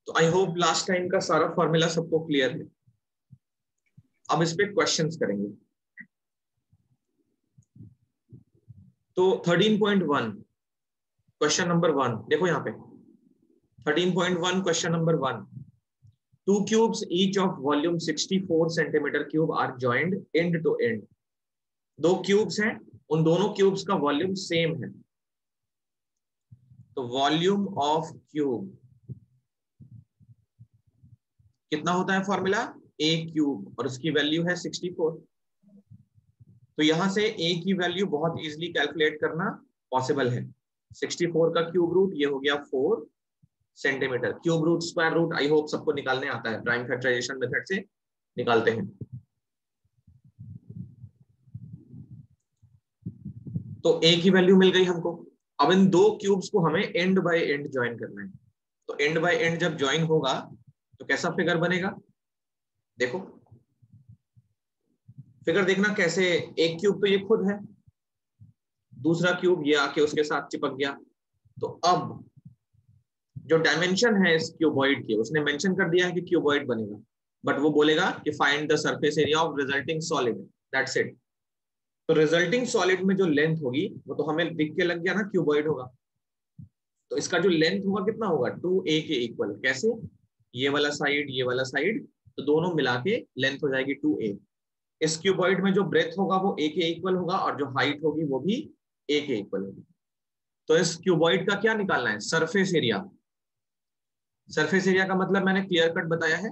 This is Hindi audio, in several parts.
तो आई होप लास्ट टाइम का सारा फॉर्मूला सबको क्लियर है। अब इस पे क्वेश्चंस करेंगे। तो 13.1 क्वेश्चन नंबर 1 देखो यहाँ पे 13.1 question number 1। Two cubes each of volume 64 centimetre cube are joined end to end। दो क्यूब्स हैं, उन दोनों क्यूब्स का वॉल्यूम सेम है। तो वॉल्यूम ऑफ क्यूब कितना होता है फॉर्मूला? a क्यूब, और उसकी वैल्यू है 64। तो यहां से a की वैल्यू बहुत इजीली कैलकुलेट करना पॉसिबल है। 64 का क्यूब रूट ये हो गया 4 centimetre. Cube root square root I hope सबको निकालने आता है, प्राइम फैक्टराइजेशन मेथड से निकालते हैं। तो a की वैल्यू मिल गई हमको। अब इन दो क्यूब्स को हमें एंड बाय एंड ज्वाइन करना है। तो एंड बाय एंड जब ज्वाइन होगा तो कैसा फिगर बनेगा? देखो फिगर देखना कैसे। एक क्यूब तो ये खुद है, दूसरा क्यूब ये आके उसके साथ चिपक गया। तो अब जो डायमेंशन है इस क्यूबॉइड के, उसने मेंशन कर दिया है कि क्यूबॉइड बनेगा, बट वो बोलेगा कि find the surface area of resulting solid, that's it. तो रिजल्टिंग सॉलिड में जो लेंथ होगी वो तो हमें दिख के लग गया ना, क्यूबॉइड होगा। तो इसका जो लेंथ होगा कितना होगा? 2a के इक्वल। कैसे? ये वाला साइड ये वाला साइड, तो दोनों मिला के लेंथ हो जाएगी 2a। इस क्यूबॉइड में जो ब्रेथ होगा वो a के इक्वल होगा, और जो हाइट होगी वो भी a के इक्वल होगी। तो इस क्यूबॉइड का क्या निकालना है? Surface area. सरफेस एरिया का मतलब मैंने क्लियर कट बताया है,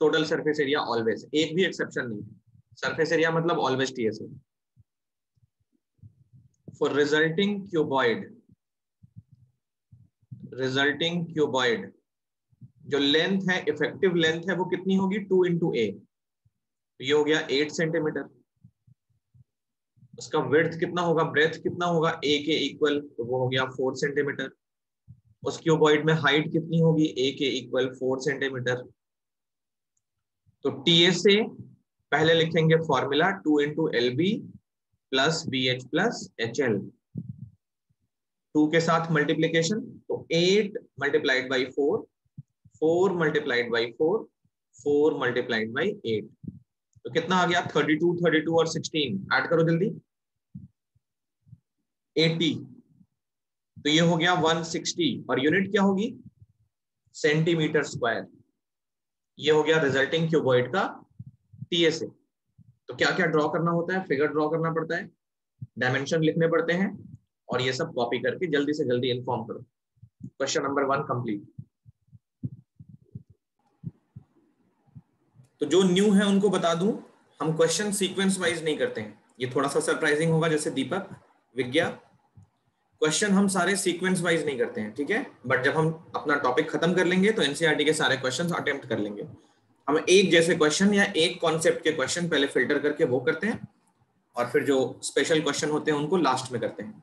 टोटल सरफेस एरिया ऑलवेज, एक भी एक्सेप्शन नहीं है। सरफेस एरिया मतलब always TSA. For resulting cuboid जो लेंथ है, इफेक्टिव लेंथ है, वो कितनी होगी? 2 इंटू ए। ये हो गया 8 सेंटीमीटर। उसका विड्थ कितना होगा, ब्रेथ कितना होगा? ए के इक्वल, तो वो हो गया 4 सेंटीमीटर। उस क्यूबॉइड में हाइट कितनी होगी? ए के इक्वल 4 सेंटीमीटर। तो टीएसए पहले लिखेंगे formula 2 into L B plus B H plus H L. 2 के साथ मल्टीप्लीकेशन, तो 8 multiplied by 4, 4 multiplied by 4, 4 multiplied by 8। तो कितना आ गया? 32, 32 और 16 ऐड करो जल्दी, 80। तो ये हो गया 160, और यूनिट क्या होगी? Centimetre square. ये हो गया रिजल्टिंग क्यूबॉइड का टीएसए। तो क्या क्या ड्रॉ करना होता है? फिगर ड्रॉ करना पड़ता है, डायमेंशन लिखने पड़ते हैं, और ये सब कॉपी करके जल्दी से जल्दी इन्फॉर्म करो। Question number 1 complete. तो जो न्यू है उनको बता दूं, हम क्वेश्चन सीक्वेंस वाइज नहीं करते हैं। ये थोड़ा सा सरप्राइजिंग होगा, जैसे दीपक, विज्ञा, क्वेश्चन हम सारे सीक्वेंस वाइज नहीं करते हैं, ठीक है? बट जब हम अपना टॉपिक खत्म कर लेंगे तो एनसीईआरटी के सारे क्वेश्चंस अटेम्प्ट कर लेंगे। हम एक जैसे क्वेश्चन या एक कॉन्सेप्ट के क्वेश्चन पहले फिल्टर करके वो करते हैं, और फिर जो स्पेशल क्वेश्चन होते हैं उनको लास्ट में करते हैं।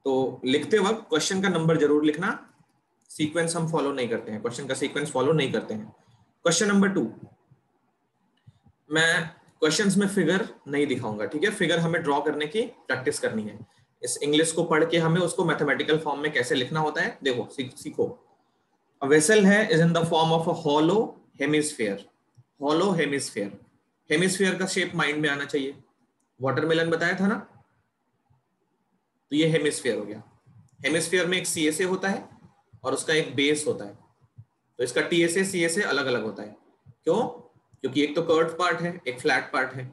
तो लिखते वक्त क्वेश्चन का नंबर जरूर लिखना। सीक्वेंस हम फॉलो नहीं करते हैं, क्वेश्चन का सीक्वेंस फॉलो नहीं करते हैं। क्वेश्चन नंबर 2, मैं क्वेश्चंस में फिगर नहीं दिखाऊंगा, ठीक है? फिगर हमें ड्रॉ करने की प्रैक्टिस करनी है। इस इंग्लिश को पढ़ के हमें उसको मैथमेटिकल फॉर्म में कैसे लिखना होता है देखो, सीखो। अ वेसल है is in the form of a hollow hemisphere. Hollow hemisphere, hemisphere का शेप माइंड में आना चाहिए। वाटरमेलन बताया था ना, तो ये हेमिस्फीयर हो गया। हेमिस्फीयर में एक सीएसए होता है और उसका एक बेस होता है। तो इसका टीएसए सीएसए अलग अलग होता है। क्यों? क्योंकि एक तो कर्व्ड पार्ट है, एक फ्लैट पार्ट है।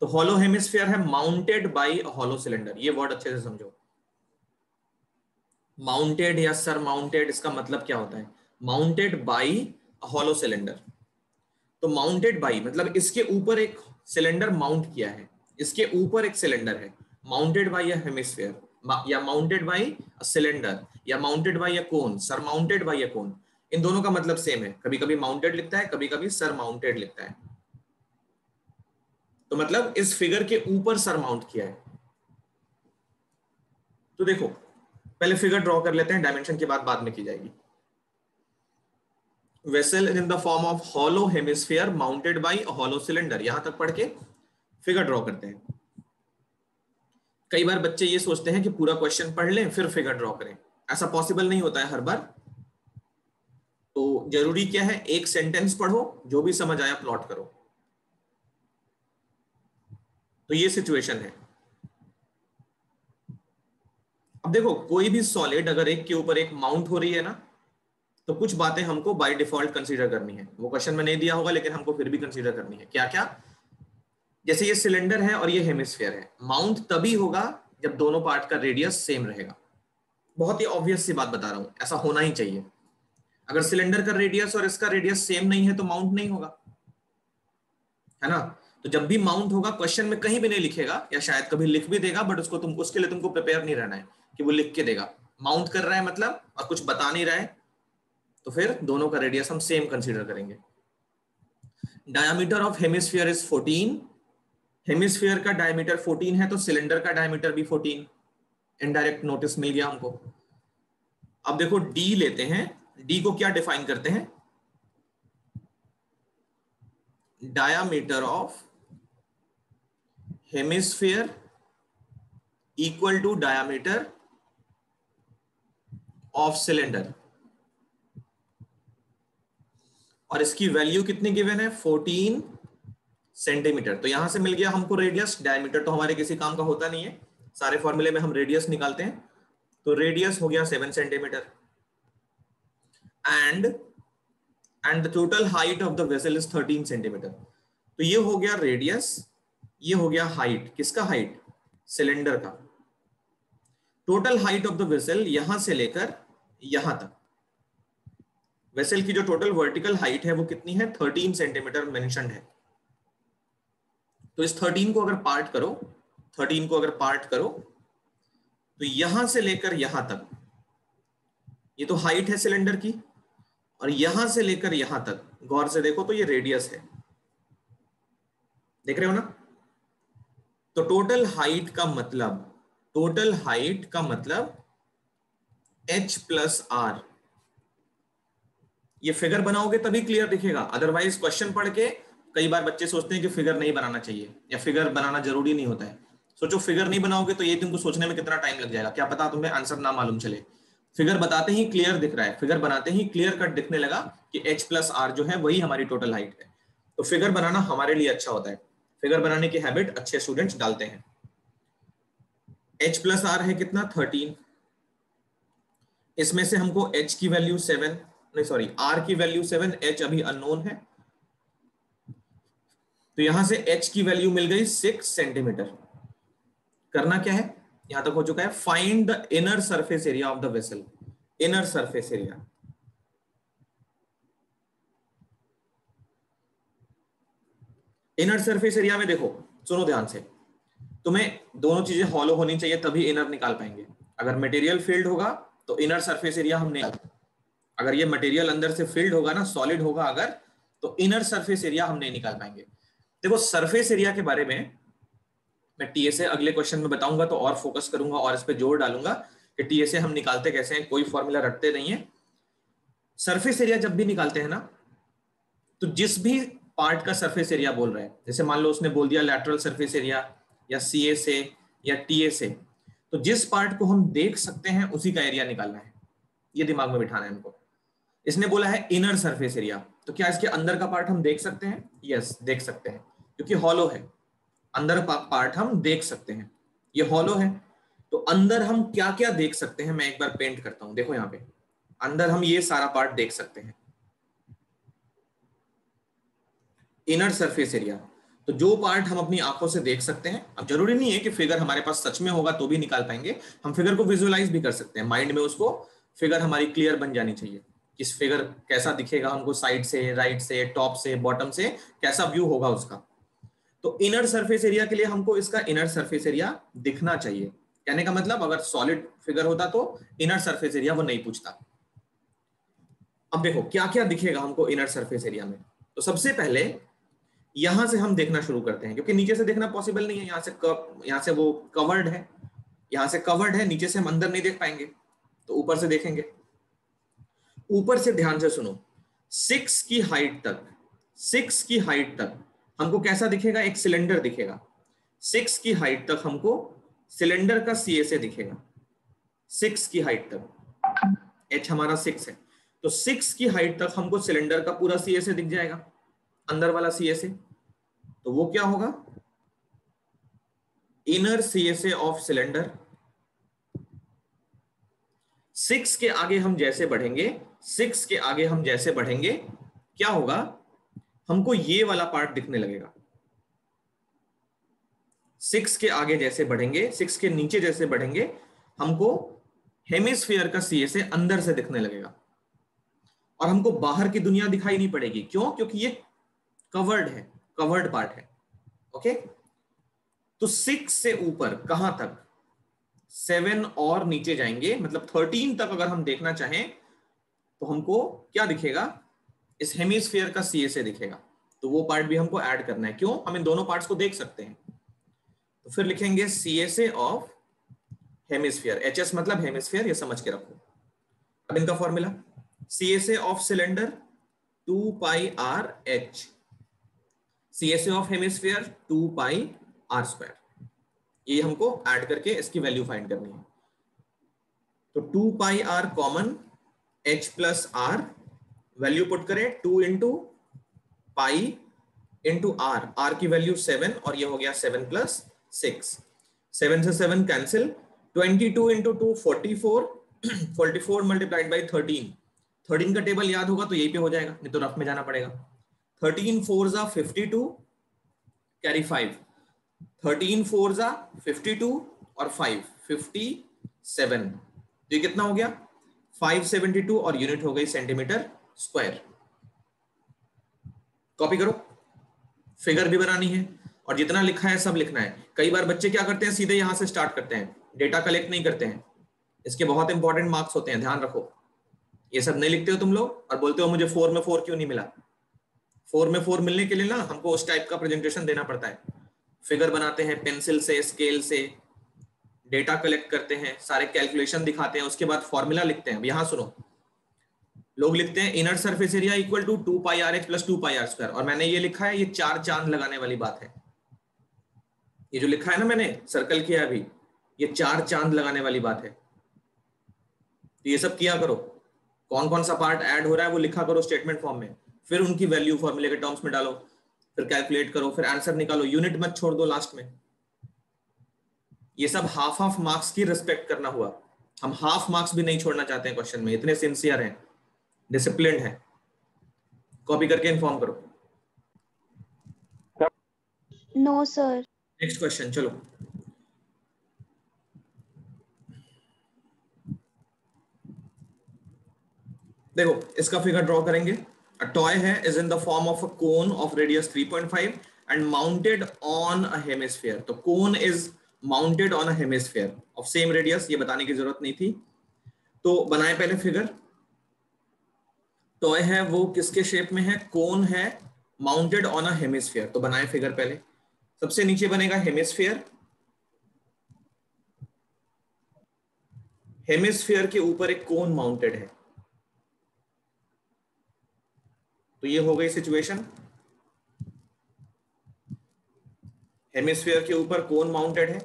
तो हॉलो हेमिस्फीयर है mounted by a hollow cylinder. ये वर्ड अच्छे से समझो। माउंटेड या सर माउंटेड, इसका मतलब क्या होता है? Mounted by a hollow cylinder. तो माउंटेड बाय मतलब इसके ऊपर एक सिलेंडर माउंट किया है, इसके ऊपर एक सिलेंडर है। माउंटेड बाय अ हेमिस्फीयर, या माउंटेड बाय अ सिलेंडर, या mounted by a cone, sir mounted by अ कोन, इन दोनों का मतलब सेम है। कभी कभी माउंटेड लिखता है, कभी कभी सर माउंटेड लिखता है। तो मतलब इस फिगर के ऊपर सर माउंट किया है। तो देखो पहले फिगर ड्रॉ कर लेते हैं, डायमेंशन की बात बाद में की जाएगी। Vessel in the form of hollow hemisphere mounted by a hollow cylinder. यहां तक पढ़ के फिगर ड्रॉ करते हैं। कई बार बच्चे ये सोचते हैं कि पूरा क्वेश्चन पढ़ लें फिर फिगर ड्रॉ करें, ऐसा पॉसिबल नहीं होता है हर बार। तो तो जरूरी क्या है, एक सेंटेंस पढ़ो, जो भी समझ आया प्लॉट करो। तो ये सिचुएशन है। अब देखो कोई भी सॉलिड अगर एक के ऊपर एक माउंट हो रही है ना, तो कुछ बातें हमको बाय डिफॉल्ट कंसीडर करनी है। वो क्वेश्चन में नहीं दिया होगा लेकिन हमको फिर भी कंसीडर करनी है। क्या क्या? जैसे ये सिलेंडर है और ये हेमिस्फीयर है, माउंट तभी होगा जब दोनों पार्ट का रेडियस सेम रहेगा। बहुत ही ऑब्वियस सी बात बता रहा हूं, ऐसा होना ही चाहिए। अगर सिलेंडर का रेडियस और इसका रेडियस सेम नहीं है तो माउंट नहीं होगा, है ना। तो जब भी माउंट होगा, क्वेश्चन में कहीं भी नहीं लिखेगा, या शायद कभी लिख भी देगा, बट उसके लिए तुमको प्रिपेयर नहीं रहना है कि वो लिख के देगा। माउंट कर रहा है मतलब, और कुछ बता नहीं रहा है, तो फिर दोनों का रेडियस हम सेम कंसीडर करेंगे। Diameter of hemisphere is 14। Hemisphere का डायमीटर 14 है तो सिलेंडर का डायमीटर भी 14। इनडायरेक्ट नोटिस मिल गया हमको। अब देखो डी लेते हैं। डी को क्या डिफाइन करते हैं? Diameter of hemisphere equal to diameter of cylinder, और इसकी वैल्यू कितनी गिवन है? 14 सेंटीमीटर। तो यहां से मिल गया हमको रेडियस। डायमीटर तो हमारे किसी काम का होता नहीं है, सारे फॉर्मूले में हम रेडियस निकालते हैं। तो रेडियस हो गया 7 centimetre. And the total height of the vessel is 13 centimetre. तो ये हो गया रेडियस, ये हो गया हाइट। किसका हाइट? सिलेंडर का। Total height of the vessel यहां से लेकर यहां तक, वेसल की जो टोटल वर्टिकल हाइट है वो कितनी है? 13 सेंटीमीटर मेंशन्ड है। तो इस 13 को अगर पार्ट करो, 13 को अगर पार्ट करो, तो यहां से लेकर यहां तक, ये तो हाइट है सिलेंडर की, और यहां से लेकर यहां तक गौर से देखो तो ये रेडियस है। देख रहे हो ना? तो टोटल हाइट का मतलब, टोटल हाइट का मतलब h प्लस आर। ये फिगर बनाओगे तभी क्लियर दिखेगा, अदरवाइज क्वेश्चन पढ़ के कई बार बच्चे सोचते हैं कि फिगर नहीं बनाना चाहिए या फिगर बनाना जरूरी नहीं होता है। सोचो फिगर नहीं बनाओगे तो ये तुमको सोचने में कितना टाइम लग जाएगा, क्या पता तुम्हें आंसर ना मालूम चले। फिगर बताते ही क्लियर दिख रहा है, फिगर बनाते ही क्लियर कट दिखने लगा कि h प्लस आर जो है वही हमारी टोटल हाइट है। तो फिगर बनाना हमारे लिए अच्छा होता है, फिगर बनाने की हैबिट अच्छे स्टूडेंट्स डालते हैं। h प्लस आर है कितना? 13। इसमें से हमको h की वैल्यू 7, नहीं सॉरी r की वैल्यू 7, h अभी अननोन है, तो यहां से h की वैल्यू मिल गई 6 सेंटीमीटर। करना क्या है? यहां तक हो चुका है। Find the inner surface area of the vessel. Inner surface area, inner surface area में देखो, सुनो ध्यान से, तुम्हें दोनों चीजें हॉलो होनी चाहिए तभी इनर निकाल पाएंगे। अगर मटेरियल फील्ड होगा तो इनर सरफेस एरिया हम नहीं, अगर ये मटेरियल अंदर से फील्ड होगा ना, सॉलिड होगा अगर, तो इनर सरफेस एरिया हम नहीं निकाल पाएंगे। देखो सरफेस एरिया के बारे में मैं टीएसए अगले क्वेश्चन में बताऊंगा, तो और फोकस करूंगा और इस पे जोर डालूंगा कि टीएसए हम निकालते कैसे हैं, कोई फॉर्मूला रटते नहीं है। सरफेस एरिया जब भी निकालते हैं ना, तो जिस भी पार्ट का सरफेस एरिया बोल रहे हैं, जैसे मान लो उसने बोल दिया लैटरल सरफेस एरिया या सीएसए या टीएसए, तो जिस पार्ट को हम देख सकते हैं उसी का एरिया निकालना है, ये दिमाग में बिठाना है हमको। इसने बोला है इनर सरफेस एरिया, तो क्या इसके अंदर का पार्ट हम देख सकते हैं? यस देख सकते हैं, क्योंकि हॉलो है। अंदर पार्ट हम देख सकते हैं, ये हॉलो है। तो अंदर हम क्या क्या देख सकते हैं, मैं एक बार पेंट करता हूं। देखो यहाँ पे अंदर हम ये सारा पार्ट देख सकते हैं, इनर सरफेस एरिया। तो जो पार्ट हम अपनी आंखों से देख सकते हैं, अब जरूरी नहीं है कि फिगर हमारे पास सच में होगा तो भी निकाल पाएंगे, हम फिगर को विजुअलाइज भी कर सकते हैं माइंड में, उसको फिगर हमारी क्लियर बन जानी चाहिए। इस फिगर कैसा दिखेगा हमको, साइड से, राइट से, टॉप से, बॉटम से, कैसा व्यू होगा उसका। तो इनर सरफेस एरिया के लिए हमको इसका इनर सरफेस एरिया दिखना चाहिए। कहने का मतलब अगर सॉलिड फिगर होता तो इनर सरफेस एरिया वो नहीं पूछता। अब देखो क्या क्या दिखेगा हमको इनर सरफेस एरिया में। तो सबसे पहले यहां से हम देखना शुरू करते हैं, क्योंकि नीचे से देखना पॉसिबल नहीं है। यहाँ से वो कवर्ड है, यहाँ से कवर्ड है, नीचे से हम अंदर नहीं देख पाएंगे, तो ऊपर से देखेंगे। ऊपर से ध्यान से सुनो, 6 की हाइट तक, 6 की हाइट तक हमको कैसा दिखेगा? एक सिलेंडर दिखेगा। 6 की हाइट तक हमको सिलेंडर का सीएसए दिखेगा, 6 की हाइट तक। एच हमारा 6 है, तो 6 की हाइट तक हमको सिलेंडर का पूरा CSA दिख जाएगा, अंदर वाला CSA। तो वो क्या होगा, इनर CSA ऑफ सिलेंडर। 6 के आगे हम जैसे बढ़ेंगे, 6 के आगे हम जैसे बढ़ेंगे क्या होगा, हमको ये वाला पार्ट दिखने लगेगा। 6 के आगे जैसे बढ़ेंगे, 6 के नीचे जैसे बढ़ेंगे, हमको हेमिस्फीयर का CSA अंदर से दिखने लगेगा और हमको बाहर की दुनिया दिखाई नहीं पड़ेगी। क्यों? क्योंकि ये कवर्ड है, कवर्ड पार्ट है। ओके, तो 6 से ऊपर कहां तक, 7 और नीचे जाएंगे, मतलब 13 तक अगर हम देखना चाहें तो हमको क्या दिखेगा, इस हेमिस्फीयर का CSA दिखेगा। तो वो पार्ट भी हमको ऐड करना है। क्यों? हम इन दोनों पार्ट्स को देख सकते हैं। तो फिर लिखेंगे CSA ऑफ हेमिस्फीयर, HS मतलब हेमिस्फीयर, ये समझ के रखो। अब इनका formula, CSA of cylinder 2 pi r h, CSA of hemisphere 2 pi r square. ये हमको ऐड करके इसकी वैल्यू फाइंड करनी है। तो 2 pi R common, H plus R, value put करें 2 into pi into R, R की वैल्यू 7 और ये हो गया 7 प्लस 6, 7 से 7 कैंसिल, 22 इंटू 2 44, 44 मल्टीप्लाइड बाई 13, 13 का टेबल याद होगा तो यही पे हो जाएगा, नहीं तो रफ में जाना पड़ेगा। 13 4 जा 52, कैरी 5, 13 4 जा 52 और 5 57, तो ये कितना हो गया 572 और यूनिट हो गई सेंटीमीटर स्क्वायर। कॉपी करो, फिगर भी बनानी है और जितना लिखा है सब लिखना है। कई बार बच्चे क्या करते हैं, सीधे यहां से स्टार्ट करते हैं, डेटा कलेक्ट नहीं करते हैं। इसके बहुत इंपॉर्टेंट मार्क्स होते हैं, ध्यान रखो। ये सब नहीं लिखते हो तुम लोग और बोलते हो मुझे 4 में 4 क्यों नहीं मिला। 4 में 4 मिलने के लिए ना हमको उस टाइप का प्रेजेंटेशन देना पड़ता है। फिगर बनाते हैं पेंसिल से, स्केल से, डेटा कलेक्ट करते हैं, सारे कैलकुलेशन दिखाते हैं, उसके बाद फॉर्मूला लिखते हैं। यहां सुनो, लोग लिखते हैं inner surface area equal to 2 pi r h plus 2 pi r square, और मैंने ये लिखा है, ये 4 चांद लगाने वाली बात है। ये जो लिखा है ना मैंने सर्कल किया अभी, ये 4 चांद लगाने वाली बात है। तो ये सब किया करो, कौन कौन सा पार्ट ऐड हो रहा है वो लिखा करो स्टेटमेंट फॉर्म में, फिर उनकी वैल्यू फॉर्मूले के टर्म्स में डालो, फिर कैलकुलेट करो, फिर आंसर निकालो, यूनिट मत छोड़ दो लास्ट में। ये सब हाफ हाफ मार्क्स की रिस्पेक्ट करना हुआ। हम हाफ मार्क्स भी नहीं छोड़ना चाहते हैं क्वेश्चन में, इतने सिंसियर हैं, डिसिप्लिन्ड है। कॉपी करके इन्फॉर्म करो। No sir. नेक्स्ट क्वेश्चन चलो। देखो इसका फिगर ड्रॉ करेंगे। अ टॉय है is in the form of a cone of radius 3.5 and mounted on a hemisphere. तो cone is mounted on a hemisphere of same radius, ये बताने की जरूरत नहीं थी। तो बनाए पहले फिगर। टॉय है वो किसके शेप में है, कोन है, माउंटेड ऑन अ हेमिस्फीयर। तो बनाए फिगर पहले। सबसे नीचे बनेगा हेमिस्फीयर, हेमिस्फीयर के ऊपर एक कोन माउंटेड है। तो ये हो गई सिचुएशन, हेमिस्फीयर के ऊपर कोन माउंटेड है।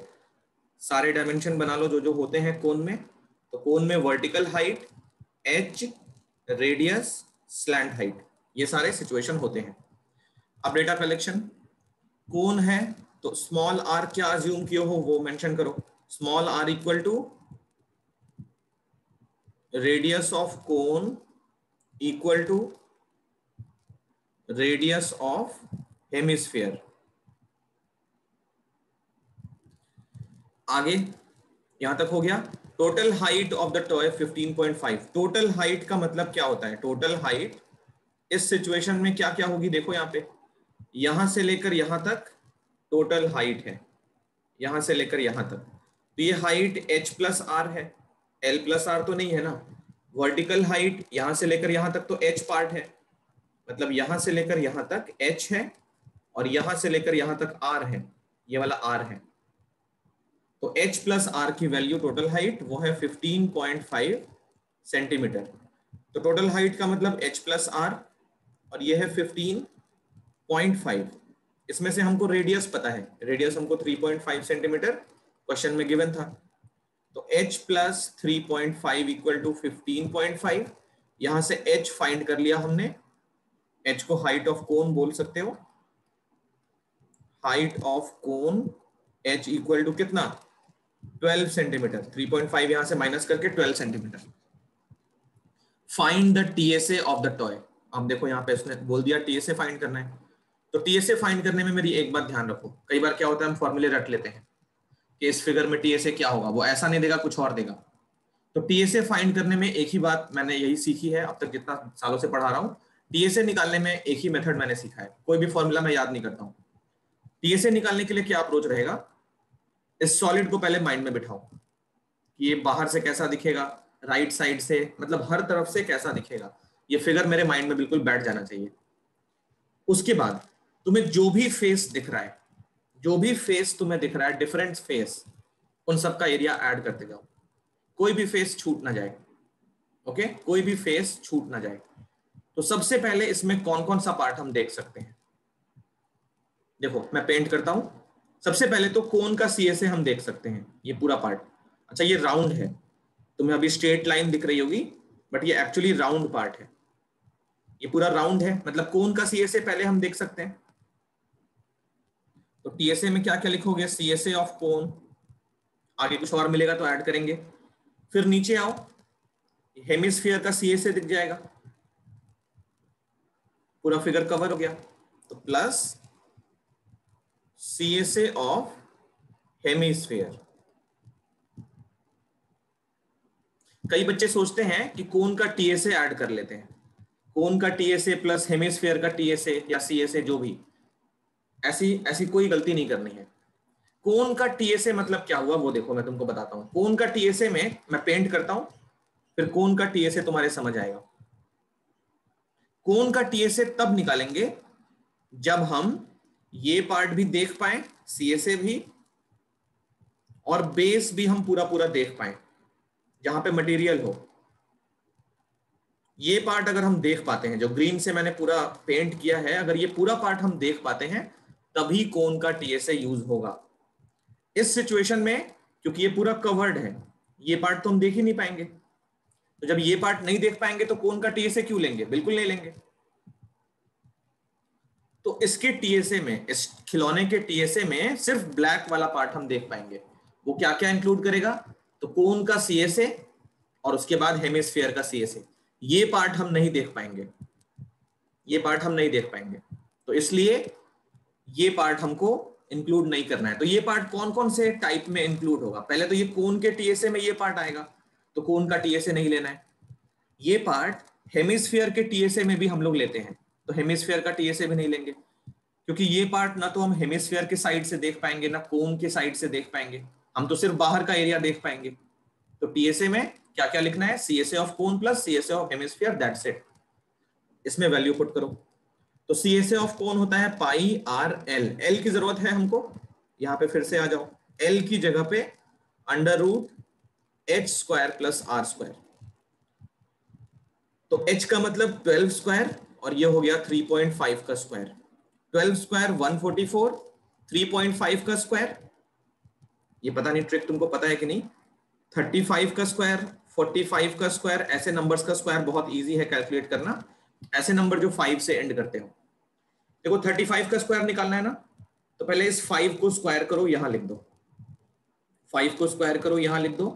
सारे डायमेंशन बना लो जो जो होते हैं कोन में। तो कोन में vertical height, H, radius, slant height, ये सारे सिचुएशन होते हैं। अब डेटा कलेक्शन, कोन है तो स्मॉल आर क्या अज्यूम किए हो वो मेंशन करो। Small r equal to radius of cone equal to radius of hemisphere. आगे यहां तक हो गया। Total height of the toy 15.5। Total height का मतलब क्या होता है, टोटल हाइट इस सिचुएशन में क्या क्या होगी, देखो यहाँ पे, यहां से लेकर यहां तक टोटल हाइट है, यहां से लेकर यहां तक। तो ये हाइट h प्लस आर है, l प्लस आर तो नहीं है ना। वर्टिकल हाइट यहां से लेकर यहां तक तो h पार्ट है, मतलब यहां से लेकर यहां तक h है और यहां से लेकर यहां तक r है, ये वाला r है। तो h प्लस आर की वैल्यू टोटल हाइट वो है 15.5 सेंटीमीटर। तो टोटल हाइट का मतलब h प्लस आर और ये है 15.5। इसमें से हमको रेडियस पता है, रेडियस हमको 3.5 सेंटीमीटर क्वेश्चन में गिवन था। तो h प्लस 3.5 इक्वल टू 15.5, यहां से h फाइंड कर लिया हमने, h को हाइट ऑफ कोन बोल सकते हो, height of cone h equal to कितना 12 सेंटीमीटर, 3.5 यहां से माइनस करके 12 centimetre. Find the TSA of the toy. अब देखो यहाँ पे उसने बोल दिया टीएसए फाइंड करना है, तो टीएसए फाइंड करने में मेरी एक बात ध्यान रखो, कई बार क्या होता है हम फॉर्मूले रट लेते हैं कि इस फिगर में टीएसए क्या होगा, वो ऐसा नहीं देगा कुछ और देगा। तो टीएसए फाइंड करने में एक ही बात मैंने यही सीखी है अब तक जितना सालों से पढ़ा रहा हूँ, टीएसए निकालने में एक ही मेथड मैंने सीखा है, कोई भी फॉर्मूला मैं याद नहीं करता हूँ। टीएसए निकालने के लिए क्या अप्रोच रहेगा, इस सॉलिड को पहले माइंड में बिठाओ कि ये बाहर से कैसा दिखेगा, राइट साइड से, मतलब हर तरफ से कैसा दिखेगा, ये फिगर मेरे माइंड में बिल्कुल बैठ जाना चाहिए। उसके बाद तुम्हें जो भी फेस दिख रहा है, जो भी फेस तुम्हें दिख रहा है, डिफरेंट फेस, उन सबका एरिया ऐड करते जाओ, कोई भी फेस छूट ना जाए। ओके, कोई भी फेस छूट ना जाए। तो सबसे पहले इसमें कौन कौन सा पार्ट हम देख सकते हैं, देखो मैं पेंट करता हूं। सबसे पहले तो कोन का सीएसए हम देख सकते हैं, ये पूरा पार्ट। अच्छा ये राउंड है, तुम्हें अभी स्ट्रेट लाइन दिख रही होगी, बट ये एक्चुअली राउंड पार्ट है, ये पूरा राउंड है, मतलब कोन का सीएसए पहले हम देख सकते हैं। तो टीएसए में क्या क्या लिखोगे, सीएसए ऑफ कोन, आगे कुछ और मिलेगा तो ऐड करेंगे। फिर नीचे आओ, हेमिस्फीयर का सीएसए दिख जाएगा, पूरा फिगर कवर हो गया, तो प्लस सीएसए ऑफ हेमिस्फीयर। कई बच्चे सोचते हैं कि कोन का टीएसए ऐड कर लेते हैं, कोन का टीएसए प्लस हेमिस्फीयर का टीएसए या सीएसए जो भी, ऐसी ऐसी कोई गलती नहीं करनी है। कोन का टीएसए मतलब क्या हुआ वो देखो, मैं तुमको बताता हूं। कोन का टीएसए में मैं पेंट करता हूं, फिर कोन का टीएसए तुम्हारे समझ आएगा। कोन का टीएसए तब निकालेंगे जब हम ये पार्ट भी देख पाए, सीएसए भी, और बेस भी हम पूरा पूरा देख पाए, जहां पे मटेरियल हो। ये पार्ट अगर हम देख पाते हैं, जो ग्रीन से मैंने पूरा पेंट किया है, अगर ये पूरा पार्ट हम देख पाते हैं तभी कोन का टीएसए यूज होगा। इस सिचुएशन में क्योंकि ये पूरा कवर्ड है, ये पार्ट तो हम देख ही नहीं पाएंगे, तो जब ये पार्ट नहीं देख पाएंगे तो कोन का टीएसए क्यों लेंगे, बिल्कुल नहीं लेंगे। तो इसके टीएसए में, इस खिलौने के टीएसए में सिर्फ ब्लैक वाला पार्ट हम देख पाएंगे। वो क्या क्या इंक्लूड करेगा, तो कोन का सीएसए और उसके बाद हेमिस्फीयर का सीएसए, ये पार्ट हम नहीं देख पाएंगे, ये पार्ट हम नहीं देख पाएंगे, तो इसलिए ये पार्ट हमको इंक्लूड नहीं करना है। तो ये पार्ट कौन कौन से टाइप में इंक्लूड होगा, पहले तो ये कोन के टीएसए में ये पार्ट आएगा, तो कोन का टीएसए नहीं लेना है। ये पार्ट हेमिस्फीयर के टीएसए में भी हम लोग लेते हैं, तो हेमिस्फीयर का टीएसए भी नहीं लेंगे, क्योंकि ये पार्ट ना तो हम हेमिस्फीयर के साइड से देख पाएंगे ना कोन के साइड से देख पाएंगे, हम तो सिर्फ बाहर का एरिया देख पाएंगे। तो टीएसए में क्या क्या लिखना है, CSA of cone plus CSA of hemisphere, that's it. इसमें वैल्यू पुट करो। तो सीएसए ऑफ कोन होता है पाई आर एल, एल की जरूरत है हमको, यहां पे फिर से आ जाओ, एल की जगह पे under root h square plus r square. तो h का मतलब 12 स्क्वायर और ये हो गया 3.5 का स्क्वायर, 12 स्क्वायर 144, 3.5 का स्क्वायर, ये पता नहीं ट्रिक तुमको पता है कि नहीं, 35 का स्क्वायर, 45 का स्क्वायर, ऐसे नंबर्स का स्क्वायर बहुत इजी है कैलकुलेट करना, ऐसे नंबर जो 5 से एंड करते हो। देखो 35 का स्क्वायर निकालना है ना, तो पहले इस 5 को स्क्वायर करो, यहां लिख दो, 5 को स्क्वायर करो यहां लिख दो,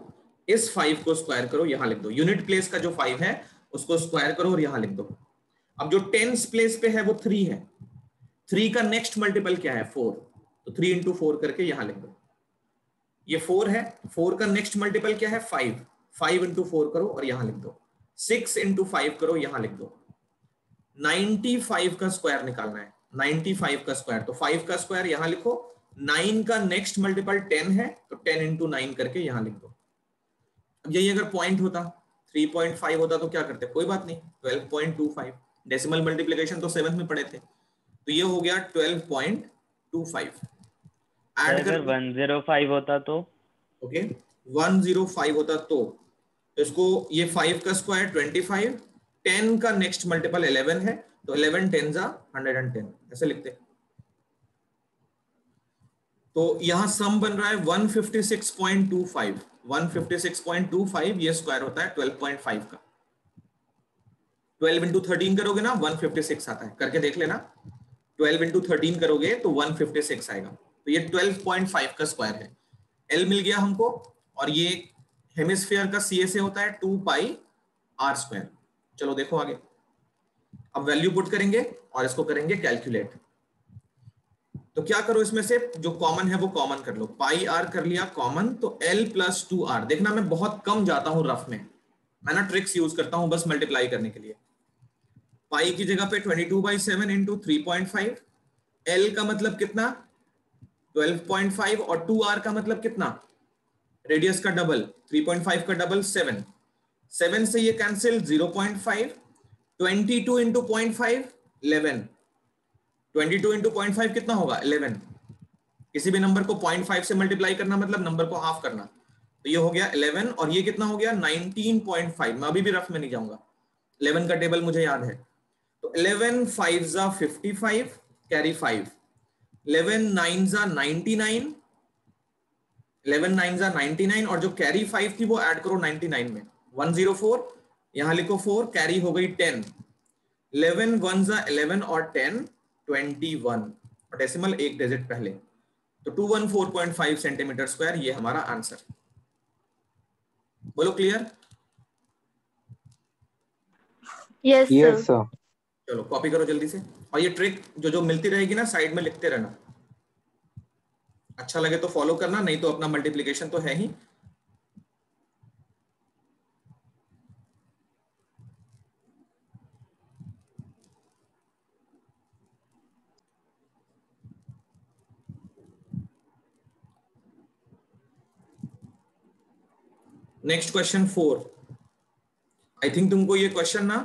इस 5 को स्क्वायर करो यहां लिख दो, यूनिट प्लेस का जो 5 है उसको स्क्वायर करो और यहां लिख दो। अब जो टेंस प्लेस पे है वो 3 है, 3 का नेक्स्ट मल्टीपल क्या है 4, तो 3 इंटू 4 करके यहां लिख दो। ये 4 है, 4 का नेक्स्ट मल्टीपल क्या है 5, 5 इंटू 4 करो और यहां लिख दो, 6 इंटू 5 करो यहां लिख दो। 95 का स्क्वायर निकालना है, 95 का स्क्वायर, तो 5 का स्क्वायर यहां लिखो, 9 का नेक्स्ट मल्टीपल 10 है, तो 10 इंटू 9 करके यहां लिख दो। अब यही अगर पॉइंट होता, 3.5 होता तो क्या करते, कोई बात नहीं, 12.25, डेसिमल मल्टीप्लिकेशन तो 7th में पढ़े थे, तो ये हो गया 12.25। ऐड अगर 105 होता तो, ओके 105 होता तो इसको, ये 5 का स्क्वायर 25, 10 का नेक्स्ट मल्टीपल 11 है, तो 11 10 जा 110, ऐसे लिखते। तो यहां सम बन रहा है 156.25, 156.25, ये स्क्वायर होता है 12.5 का। 12 इंटू 13 करोगे ना 156 आता है, करके देख लेना। 12 इंटू 13 करोगे तो 156 आएगा। तो ये 12.5 का स्क्वायर है। एल मिल गया हमको, और ये हेमिस्फीयर का CSA होता है 2 पाई आर स्क्वायर। चलो देखो आगे, अब वैल्यू पुट करेंगे और इसको करेंगे कैलकुलेट। तो क्या करो, इसमें से जो कॉमन है वो कॉमन कर लो, पाई आर कर लिया कॉमन, तो एल प्लस 2r। देखना मैं बहुत कम जाता हूं रफ में, मैं ना ट्रिक्स यूज करता हूं बस मल्टीप्लाई करने के लिए। पाई की जगह पे 22/7 इंटू 3.5, एल का मतलब कितना 12.5, और 2r का मतलब कितना, रेडियस का डबल, 3.5 का डबल 7, 7 से ये कैंसिल 0.5, 22 इंटू 0.5 11, 22 इंटू 0.5 कितना होगा 11। किसी भी नंबर को 0.5 से मल्टीप्लाई करना मतलब नंबर को हाफ करना, तो ये हो गया 11, और ये कितना हो गया 19.5। मैं अभी भी रफ में नहीं जाऊंगा, 11 का टेबल मुझे याद है। तो 11 5 जा 55, कैरी 5, 11 9 जा 99, 11 9 जा 99, और जो कैरी 5 थी वो ऐड करो 99 में, 104, यहां लिखो 4, कैरी हो गई 10, 11 1 जा 11 और 10 21, और डेसिमल एक डिजिट पहले, तो 214.5 सेंटीमीटर स्क्वायर, ये हमारा आंसर। बोलो clear? Yes yes sir. Sir. चलो कॉपी करो जल्दी से, और ये ट्रिक जो जो मिलती रहेगी ना साइड में लिखते रहना, अच्छा लगे तो फॉलो करना, नहीं तो अपना मल्टीप्लिकेशन तो है ही। Next question 4। आई थिंक तुमको ये क्वेश्चन ना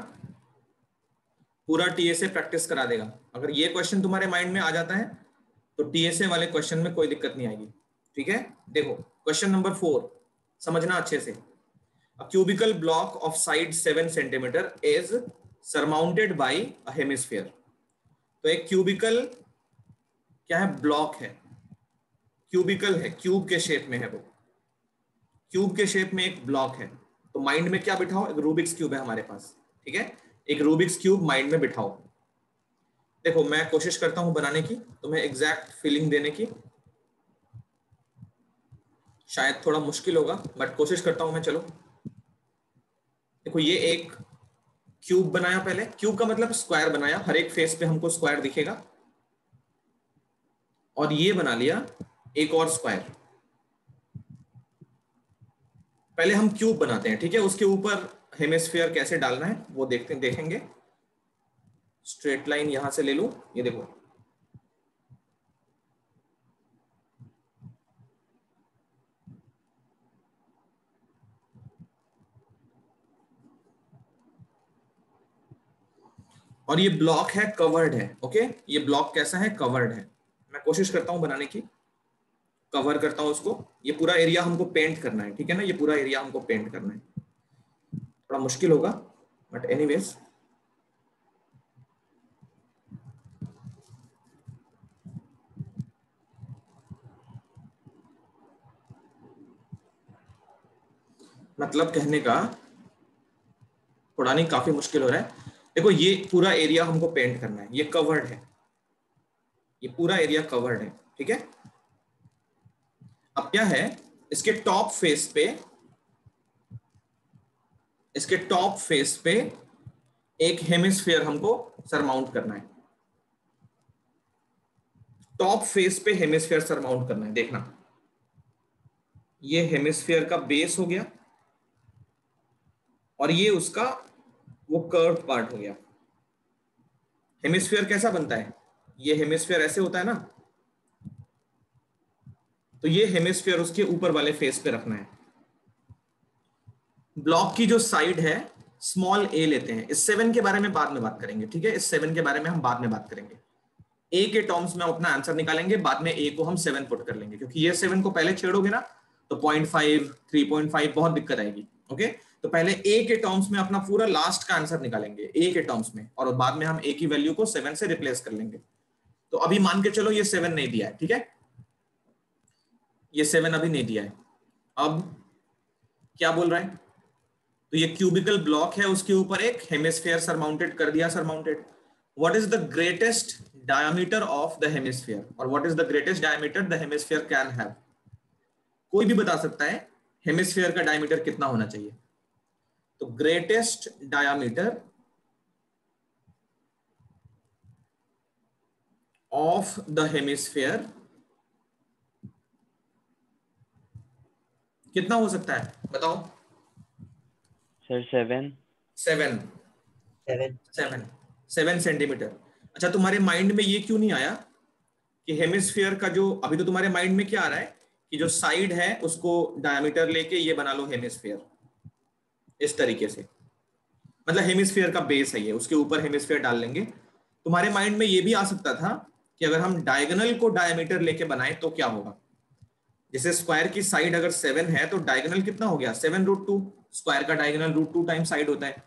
पूरा TSA प्रैक्टिस करा देगा। अगर ये क्वेश्चन तुम्हारे माइंड में आ जाता है तो TSA वाले क्वेश्चन में कोई दिक्कत नहीं आएगी। ठीक है, देखो क्वेश्चन नंबर 4 समझना अच्छे से। A cubical block of side 7 centimeter is surmounted by a hemisphere। तो एक क्यूबिकल क्या है, ब्लॉक है, क्यूबिकल है, क्यूब के शेप में है वो, क्यूब के शेप में एक ब्लॉक है। तो माइंड में क्या बिठाओ, एक रूबिक्स क्यूब है हमारे पास, ठीक है, एक रूबिक्स क्यूब माइंड में बिठाओ। देखो मैं कोशिश करता हूं बनाने की, तुम्हें एग्जैक्ट फीलिंग देने की, शायद थोड़ा मुश्किल होगा बट कोशिश करता हूं मैं। चलो देखो, ये एक क्यूब बनाया, पहले क्यूब का मतलब स्क्वायर बनाया, हर एक फेस पे हमको स्क्वायर दिखेगा, और ये बना लिया एक और स्क्वायर। पहले हम क्यूब बनाते हैं, ठीक है, उसके ऊपर हेमिस्फीयर कैसे डालना है वो देखेंगे। स्ट्रेट लाइन यहां से ले लूं, ये देखो, और ये ब्लॉक है, कवर्ड है। ओके, ये ब्लॉक कैसा है, कवर्ड है। मैं कोशिश करता हूं बनाने की, कवर करता हूं उसको। ये पूरा एरिया हमको पेंट करना है, ठीक है ना, ये पूरा एरिया हमको पेंट करना है, थोड़ा मुश्किल होगा बट एनीवेज। मतलब कहने का थोड़ा नहीं, काफी मुश्किल हो रहा है। देखो ये पूरा एरिया हमको पेंट करना है, ये कवर्ड है, ये पूरा एरिया कवर्ड है, ठीक है। अब क्या है, इसके टॉप फेस पे, इसके टॉप फेस पे एक हेमिस्फीयर हमको सरमाउंट करना है, टॉप फेस पे हेमिस्फीयर सरमाउंट करना है। देखना, ये हेमिस्फीयर का बेस हो गया, और ये उसका वो कर्व पार्ट हो गया। हेमिस्फीयर कैसा बनता है, ये हेमिस्फीयर ऐसे होता है ना, तो ये हेमिस्फीयर उसके ऊपर वाले फेस पे रखना है। ब्लॉक की जो साइड है स्मॉल a लेते हैं, इस 7 के बारे में बाद में बात करेंगे, ठीक है, इस 7 के बारे में हम बाद में बात करेंगे। a के टर्म्स में अपना आंसर निकालेंगे, बाद में a को हम 7 पुट कर लेंगे, क्योंकि ये 7 को पहले छेड़ोगे ना तो 0.5 3.5 बहुत दिक्कत आएगी। ओके, तो पहले a के टर्म्स में अपना पूरा लास्ट का आंसर निकालेंगे a के टर्म्स में, और बाद में हम a की वैल्यू को 7 से रिप्लेस कर लेंगे। तो अभी मान के चलो ये 7 नहीं दिया है, ठीक है, ये 7 अभी नहीं दिया है। अब क्या बोल रहा है, तो ये क्यूबिकल ब्लॉक है, उसके ऊपर एक हेमिस्फीयर सरमाउंटेड कर दिया, surmounted. What is the greatest diameter of the hemisphere, और what is the greatest diameter the hemisphere can have? कोई भी बता सकता है हेमिस्फीयर का डायमीटर कितना होना चाहिए। तो greatest diameter of the hemisphere कितना हो सकता है, बताओ। Sir 7 7 7 7 centimetre. अच्छा, तुम्हारे माइंड में ये क्यों नहीं आया कि हेमिस्फीयर का जो, अभी तो तुम्हारे माइंड में क्या आ रहा है कि जो साइड है उसको डायमीटर लेके ये बना लो हेमिस्फीयर, इस तरीके से, मतलब हेमिस्फीयर का बेस है ये, उसके ऊपर हेमिस्फीयर डाल लेंगे। तुम्हारे माइंड में ये भी आ सकता था कि अगर हम डायगोनल को डायमीटर लेके बनाए तो क्या होगा। जैसे स्क्वायर की साइड अगर 7 है तो डायगोनल कितना हो गया, 7√2। स्क्वायर का डायगोनल √2 टाइम साइड होता है।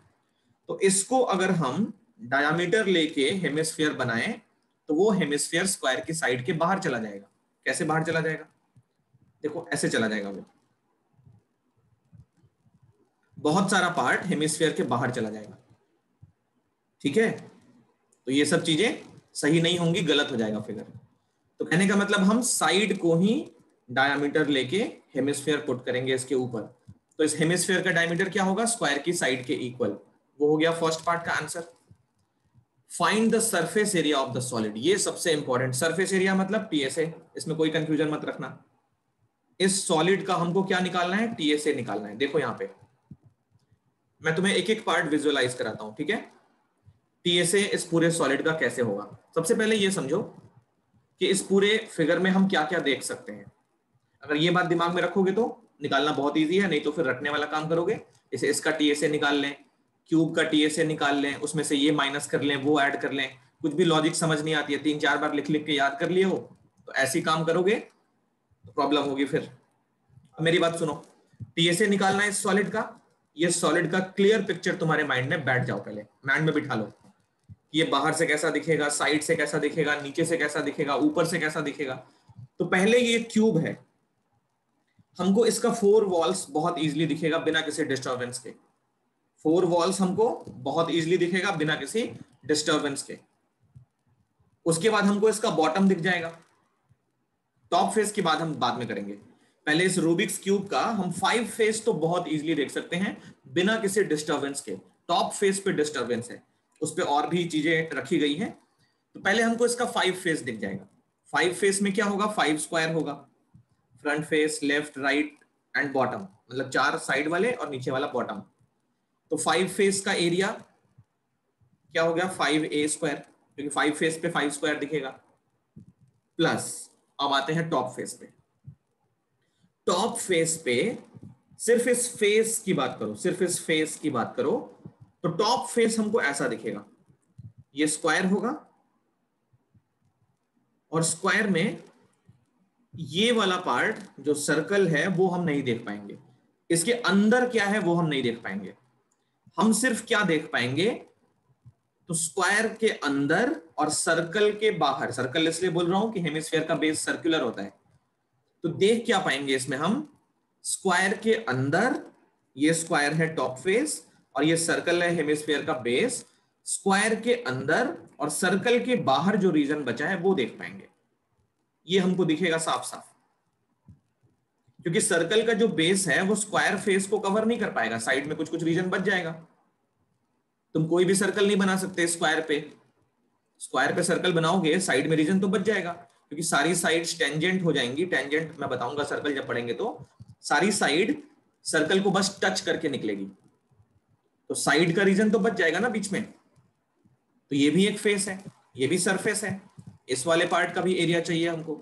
तो इसको अगर हम डायमीटर लेके हेमिस्फीयर बनाएं तो वो हेमिस्फीयर स्क्वायर की साइड के बाहर चला जाएगा। कैसे बाहर चला जाएगा, देखो ऐसे चला जाएगा, वो बहुत सारा पार्ट हेमिस्फीयर के बाहर चला जाएगा। ठीक है, तो ये सब चीजें सही नहीं होंगी, गलत हो जाएगा फिगर। तो कहने का मतलब हम साइड को ही डायमीटर लेके हेमिस्फीयर पुट करेंगे इसके ऊपर। तो इस हेमिस्फीयर का डायमीटर क्या होगा, स्क्वायर की साइड के इक्वल। वो हो गया फर्स्ट पार्ट का answer. Find the surface area of the solid, ये सबसे इंपॉर्टेंट। सरफेस एरिया मतलब टीएसए, इसमें कोई कंफ्यूजन मत रखना। इस सॉलिड का हमको क्या निकालना है, टीएसए निकालना है। देखो यहाँ पे मैं तुम्हें एक एक पार्ट विजुअलाइज कराता हूं, ठीक है। टीएसए इस पूरे सॉलिड का कैसे होगा, सबसे पहले ये समझो कि इस पूरे फिगर में हम क्या क्या देख सकते हैं। अगर ये बात दिमाग में रखोगे तो निकालना बहुत इजी है, नहीं तो फिर रटने वाला काम करोगे। जैसे इसका टीएसए निकाल लें, क्यूब का टीएसए निकाल लें, उसमें से ये माइनस कर लें, वो ऐड कर लें। कुछ भी लॉजिक समझ नहीं आती है, 3-4 बार लिख लिख के याद कर लिए हो तो ऐसी काम करोगे तो प्रॉब्लम होगी फिर। अब मेरी बात सुनो, टीएसए निकालना है इस सॉलिड का। ये सॉलिड का क्लियर पिक्चर तुम्हारे माइंड में बैठ जाओ, पहले माइंड में बिठा लो। ये बाहर से कैसा दिखेगा, साइड से कैसा दिखेगा, नीचे से कैसा दिखेगा, ऊपर से कैसा दिखेगा। तो पहले ये क्यूब है, हमको इसका 4 वॉल्स बहुत इजीली दिखेगा बिना किसी डिस्टर्बेंस के। 4 वॉल्स हमको बहुत इजीली दिखेगा बिना किसी डिस्टर्बेंस के। उसके बाद हमको इसका बॉटम दिख जाएगा। टॉप फेस की बात हम बाद में करेंगे, पहले इस रूबिक्स क्यूब का हम 5 फेस तो बहुत इजीली देख सकते हैं बिना किसी डिस्टर्बेंस के। टॉप फेस पे डिस्टर्बेंस है, उस पे और भी चीजें रखी गई हैं। तो पहले हमको इसका 5 फेस दिख जाएगा। 5 फेस में क्या होगा, 5 स्क्वायर होगा, front face, left, right and bottom, मतलब 4 साइड वाले और नीचे वाला बॉटम। तो 5 फेस का एरिया क्या हो गया, 5a स्क्वायर, क्योंकि 5 फेस पे 5 स्क्वायर दिखेगा। प्लस अब आते हैं टॉप फेस पे। टॉप फेस पे सिर्फ इस फेस की बात करो, सिर्फ इस फेस की बात करो, तो टॉप फेस हमको ऐसा दिखेगा। ये स्क्वायर होगा और स्क्वायर में ये वाला पार्ट जो सर्कल है वो हम नहीं देख पाएंगे। इसके अंदर क्या है वो हम नहीं देख पाएंगे। हम सिर्फ क्या देख पाएंगे, तो स्क्वायर के अंदर और सर्कल के बाहर। सर्कल इसलिए बोल रहा हूं कि हेमिस्फीयर का बेस सर्कुलर होता है। तो देख क्या पाएंगे इसमें हम, स्क्वायर के अंदर, ये स्क्वायर है टॉप फेस और ये सर्कल है हेमिस्फीयर का बेस। स्क्वायर के अंदर और सर्कल के बाहर जो रीजन बचा है वो देख पाएंगे। ये हमको दिखेगा साफ साफ, क्योंकि सर्कल का जो बेस है वो स्क्वायर फेस को कवर नहीं कर पाएगा, साइड में कुछ कुछ रीजन बच जाएगा। तुम कोई भी सर्कल नहीं बना सकते स्क्वायर पे। स्क्वायर पे सर्कल बनाओगे साइड में रीजन तो बच जाएगा, क्योंकि सारी साइड्स टेंजेंट हो जाएंगी। टेंजेंट मैं बताऊंगा सर्कल जब पढ़ेंगे, तो सारी साइड सर्कल को बस टच करके निकलेगी, तो साइड का रीजन तो बच जाएगा ना बीच में। तो ये भी एक फेस है, ये भी सरफेस है। इस वाले पार्ट का भी एरिया चाहिए हमको।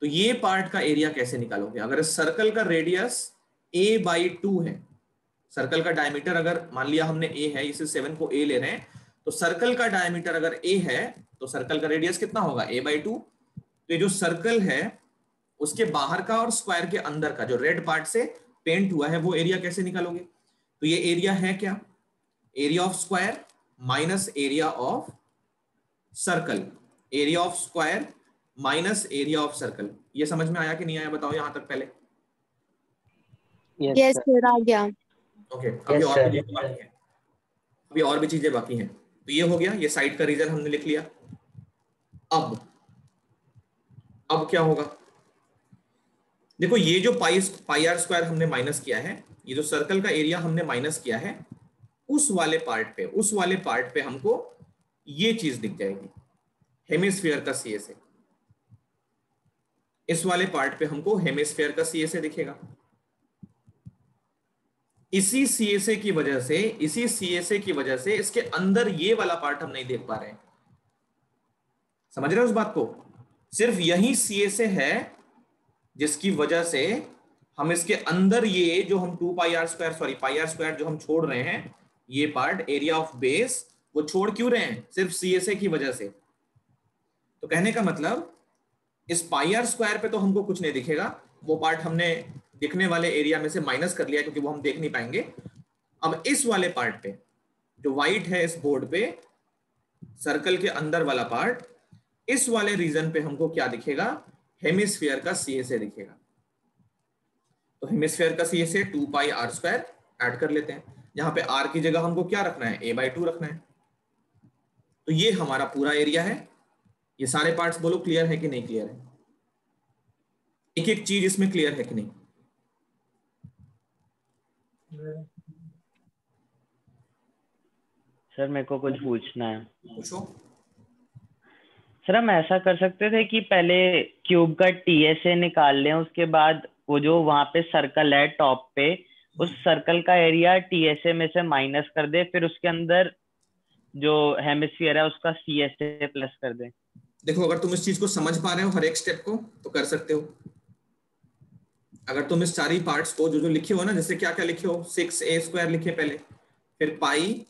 तो ये पार्ट का एरिया कैसे निकालोगे, अगर सर्कल का रेडियस a/2 है, सर्कल का डायमीटर अगर मान लिया हमने a है, इसे 7 को a ले रहे हैं, तो सर्कल का डायमीटर अगर a है तो सर्कल का रेडियस कितना होगा, a/2। तो ये जो सर्कल है उसके बाहर का और स्क्वायर के अंदर का जो रेड पार्ट से पेंट हुआ है वो एरिया कैसे निकालोगे। तो ये एरिया है क्या, area of square minus area of circle, area of square minus area of circle. ये समझ में आया कि नहीं आया, बताओ यहां तक पहले। यस सर, आ गया। ओके, अभी Yes, और भी sir. चीजें बाकी हैं, अभी और भी चीजें बाकी हैं। तो ये हो गया, ये साइड का रीजन हमने लिख लिया। अब क्या होगा, देखो ये जो पाई आर स्क्वायर हमने माइनस किया है, ये जो सर्कल का एरिया हमने माइनस किया है, उस वाले पार्ट पे हमको ये चीज दिख जाएगी, हेमिस्फीयर का सीएसए। इस वाले पार्ट पे हमको हेमिस्फीयर का सीएसए दिखेगा। इसी सीएसए की वजह से इसके अंदर ये वाला पार्ट हम नहीं देख पा रहे हैं। समझ रहे हो उस बात को? सिर्फ यही सीएसए है जिसकी वजह से हम इसके अंदर ये जो हम पाई आर स्क्वायर जो हम छोड़ रहे हैं, ये पार्ट एरिया ऑफ बेस, वो छोड़ क्यों रहे हैं? सिर्फ सीएसए की वजह से। तो कहने का मतलब इस पाई आर स्क्वायर पे तो हमको कुछ नहीं दिखेगा, वो पार्ट हमने दिखने वाले एरिया में से माइनस कर लिया क्योंकि वो हम देख नहीं पाएंगे। अब इस वाले पार्ट पे जो व्हाइट है इस बोर्ड पे, सर्कल के अंदर वाला पार्ट, इस वाले रीजन पे हमको क्या दिखेगा? हेमिस्फीयर का सीएसए दिखेगा। तो हेमिस्फीयर का CSA 2 pi r square add कर लेते हैं, यहां पे आर की जगह हमको क्या रखना है? a/2 रखना है। तो ये हमारा पूरा एरिया है। ये सारे पार्ट्स बोलो क्लियर है कि नहीं क्लियर है? एक एक चीज इसमें क्लियर है कि नहीं? सर मेरे को कुछ पूछना है। पूछो। सर हम ऐसा कर सकते थे कि पहले क्यूब का टीएसए निकाल लें, उसके बाद वो जो वहां पे सर्कल है टॉप पे, उस सर्कल का एरिया टीएसए में से माइनस कर दे, फिर उसके अंदर जो हेमिस्फीयर है उसका सीएसए प्लस कर दे। देखो, अगर तुम इस चीज को समझ पा रहे हो हर एक स्टेप को तो कर सकते हो। अगर तुम इस सारी पार्ट्स को जो जो लिखे हो ना, जैसे क्या क्या लिखे हो, 6a² लिखे पहले, फिर पाई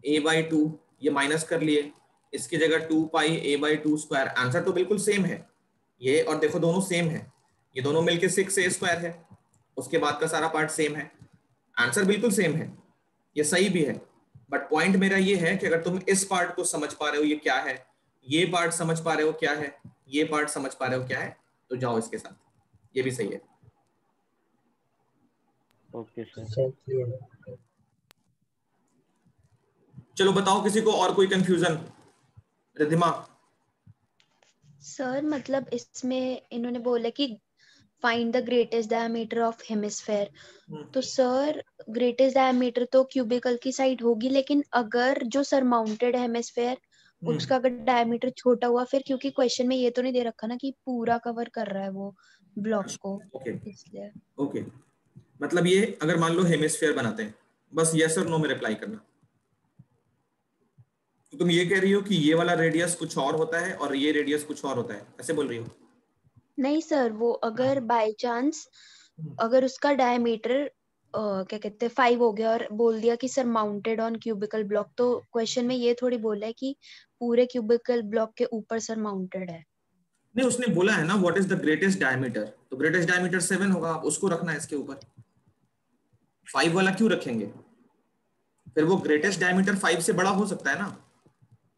a/2, ये माइनस कर लिए, इसकी जगह 2 पाई a/2 स्क्वायर। आंसर तो बिल्कुल सेम है ये, और देखो दोनों सेम है, ये दोनों मिलके 6a² है, उसके बाद का सारा पार्ट सेम है, आंसर बिल्कुल सेम है, ये सही भी है। बट पॉइंट मेरा ये है कि अगर तुम इस पार्ट को समझ पा रहे हो ये क्या है, ये पार्ट समझ पा रहे हो क्या है, ये पार्ट समझ पा रहे हो क्या है, तो जाओ इसके साथ, ये भी सही है। Okay sir. Sir, clear. चलो बताओ, किसी को और कोई कंफ्यूजन? रिधिमा। सर मतलब इसमें इन्होंने बोला कि find the greatest diameter of hemisphere, तो सर ग्रेटेस्ट डायमीटर तो क्यूबिकल की साइड होगी, लेकिन अगर जो सरमाउंटेड हेमिस्फेयर उसका अगर डायमीटर छोटा हुआ, फिर क्योंकि क्वेश्चन में ये तो नहीं दे रखा ना कि पूरा कवर कर रहा है वो ब्लॉक को, ओके इसलिए। ओके, मतलब ये अगर मान लो हेमिस्फीयर बनाते हैं, बस यस और नो में रिप्लाई करना। तो तुम ये कह रही हो कि ये वाला रेडियस कुछ और होता है और ये रेडियस कुछ और होता है, ऐसे बोल रही हो? नहीं सर, वो अगर बाय चांस अगर उसका डायमीटर क्या कहते हैं 5 हो गया और बोल दिया कि sir mounted on cubical block, तो क्वेश्चन में ये थोड़ी बोला है कि पूरे क्यूबिकल ब्लॉक के ऊपर सर माउंटेड है। नहीं, उसने बोला है ना what is the greatest diameter, तो ग्रेटेस्ट डायमीटर 7 होगा, आप उसको रखना है इसके ऊपर। 5 वाला क्यों रखेंगे? फिर वो ग्रेटेस्ट डायमीटर 5 से बड़ा हो सकता है ना।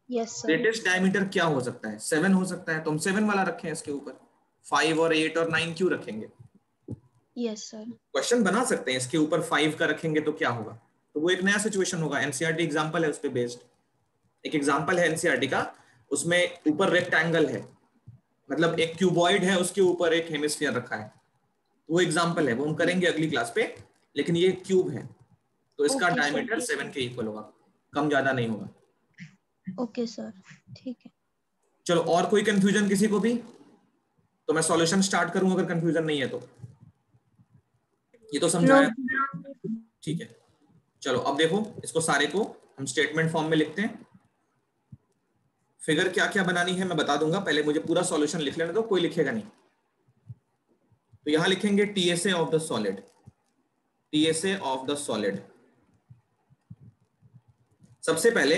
Yes sir. ग्रेटेस्ट डायमीटर क्या हो सकता है? 7 हो सकता है, तो हम 7 वाला रखें इसके ऊपर। 5 और 8 और 9 क्यों रखेंगे? Yes sir. क्वेश्चन बना सकते हैं इसके ऊपर 5 का रखेंगे तो क्या होगा, तो वो एक नया सिचुएशन होगा। एनसीईआरटी एग्जांपल है उस पे बेस्ड, एक एग्जांपल है एनसीईआरटी का, उसमें ऊपर रेक्टेंगल है, मतलब एक क्यूबॉइड है, उसके ऊपर एक हेमिस्फीयर रखा है, वो एग्जांपल है, वो हम करेंगे अगली क्लास पे। लेकिन ये क्यूब है तो इसका ओके सर, डायमीटर 7 के इक्वल होगा, कम ज्यादा नहीं होगा। ओके सर, ठीक है। चलो, और कोई कंफ्यूजन किसी को भी? तो मैं सॉल्यूशन स्टार्ट करूं अगर कंफ्यूजन नहीं है तो। ये तो समझाया, ठीक है। चलो अब देखो, इसको सारे को हम स्टेटमेंट फॉर्म में लिखते हैं। फिगर क्या क्या बनानी है मैं बता दूंगा, पहले मुझे पूरा सॉल्यूशन लिख लेने दो, कोई लिखेगा नहीं। तो यहां लिखेंगे TSA of the solid, TSA of the solid. सबसे पहले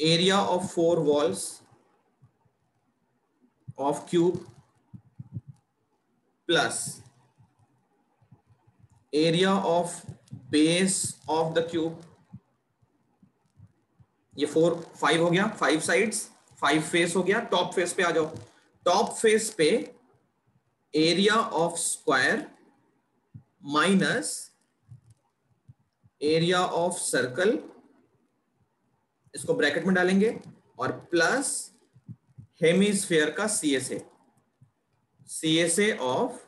area of 4 walls of cube plus area of base of the cube. ये 5 हो गया, 5 साइड्स, 5 फेस हो गया। टॉप फेस पे आ जाओ, टॉप फेस पे area of square minus area of circle, इसको ब्रैकेट में डालेंगे, और प्लस हेमिस्फीयर का CSA ऑफ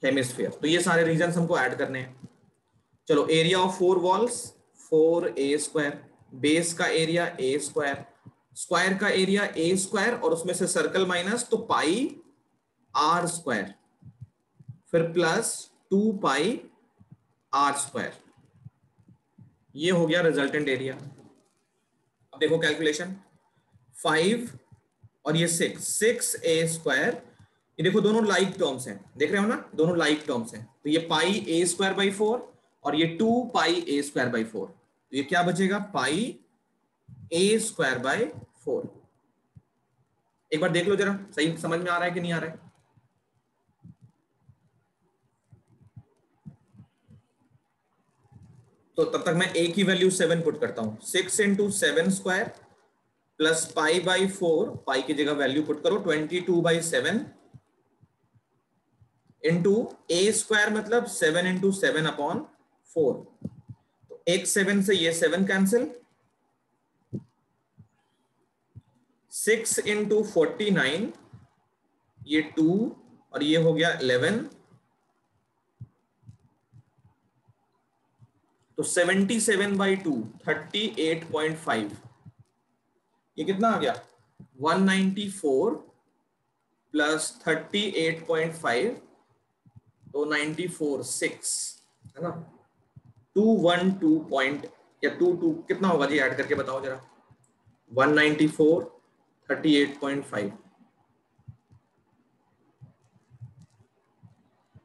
हेमिस्फीयर। तो ये सारे रीजन हमको ऐड करने हैं। चलो, area of 4 walls 4a², base का एरिया a², स्क्वायर का एरिया a², और उसमें से सर्कल माइनस तो पाई r², फिर प्लस 2 पाई r²। ये हो गया रिजल्टेंट एरिया। अब देखो कैलकुलेशन, 5 और ये 6a², ये देखो दोनों लाइक टर्म्स हैं, देख रहे हो ना, दोनों लाइक टर्म्स हैं। तो ये पाई a²/4 और ये 2 पाई a²/4, तो ये क्या बचेगा, पाई a²/4। एक बार देख लो जरा, सही समझ में आ रहा है कि नहीं आ रहा है? तो तब तक मैं a की वैल्यू 7 पुट करता हूं, 6 × 7² प्लस पाई/4, पाई की जगह वैल्यू पुट करो 22/7 इंटू a² मतलब 7 × 7/4। तो एक 7 से ये 7 कैंसिल, 6 × 49 ये 2 और ये हो गया 11, तो 77/2 38.5, ये कितना आ गया 194 प्लस 38.5 तो 94.6 है ना, 212 पॉइंट या 22 कितना होगा जी, ऐड करके बताओ जरा, 194 38.5,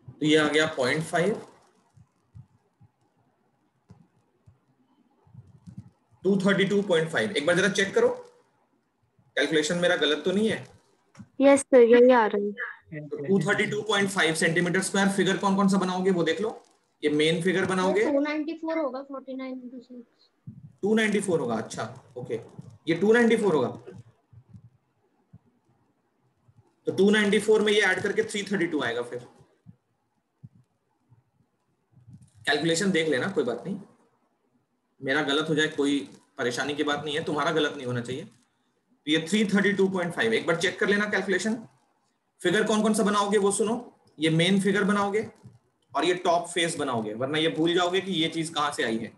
तो ये आ गया 0.5, 232.5। एक बार जरा चेक करो कैलकुलेशन मेरा गलत तो नहीं है? यस सर, यही आ रहा है। तो 232.5 सेंटीमीटर स्क्वायर फिगर कौन कौन सा बनाओगे वो देख लो। ये मेन फिगर बनाओगे, 294 होगा, 49 × 6 294 होगा, अच्छा ओके, ये 294 होगा, तो 294 में ये ऐड करके 332 आएगा। फिर कैलकुलेशन देख लेना, कोई बात नहीं, मेरा गलत हो जाए कोई परेशानी की बात नहीं है, तुम्हारा गलत नहीं होना चाहिए। तो ये 332.5, एक बार चेक कर लेना कैलकुलेशन। फिगर कौन कौन सा बनाओगे वो सुनो, ये मेन फिगर बनाओगे और ये टॉप फेस बनाओगे, वरना ये भूल जाओगे कि ये चीज कहां से आई है।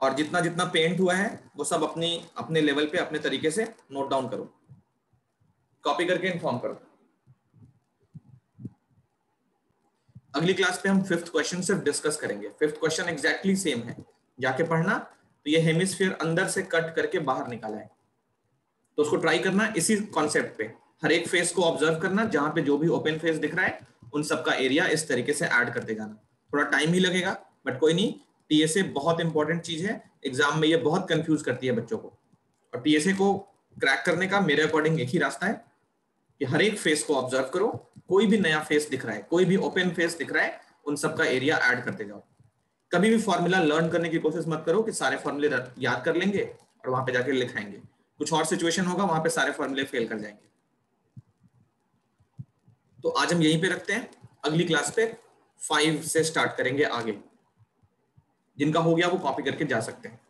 और जितना जितना पेंट हुआ है वो सब अपने लेवल पे अपने तरीके से नोट डाउन करो, कॉपी करके इन्फॉर्म करो। अगली क्लास पे हम 5th क्वेश्चन सिर्फ डिस्कस करेंगे। 5th क्वेश्चन एग्जैक्टली सेम है, जाके पढ़ना। तो ये हेमिस्फीयर अंदर से कट करके बाहर निकाला है, तो उसको ट्राई करना इसी कॉन्सेप्ट पे, हर एक फेस को ऑब्जर्व करना, जहां पे जो भी ओपन फेस दिख रहा है उन सबका एरिया इस तरीके से ऐड करते जाना। थोड़ा टाइम ही लगेगा बट कोई नहीं, टीएसए बहुत इंपॉर्टेंट चीज है, एग्जाम में ये बहुत कंफ्यूज करती है बच्चों को। और टीएसए को क्रैक करने का मेरे अकॉर्डिंग एक ही रास्ता है कि हर एक फेस को ऑब्जर्व करो, कोई भी नया फेस दिख रहा है, कोई भी ओपन फेस दिख रहा है, उन सबका एरिया ऐड करते जाओ। कभी भी फॉर्मूला लर्न करने की कोशिश मत करो कि सारे फॉर्मूले याद कर लेंगे और वहां पे जाके लिखाएंगे, कुछ और सिचुएशन होगा वहां पे सारे फॉर्मूले फेल कर जाएंगे। तो आज हम यहीं पे रखते हैं, अगली क्लास पे 5 से स्टार्ट करेंगे आगे। जिनका हो गया वो कॉपी करके जा सकते हैं।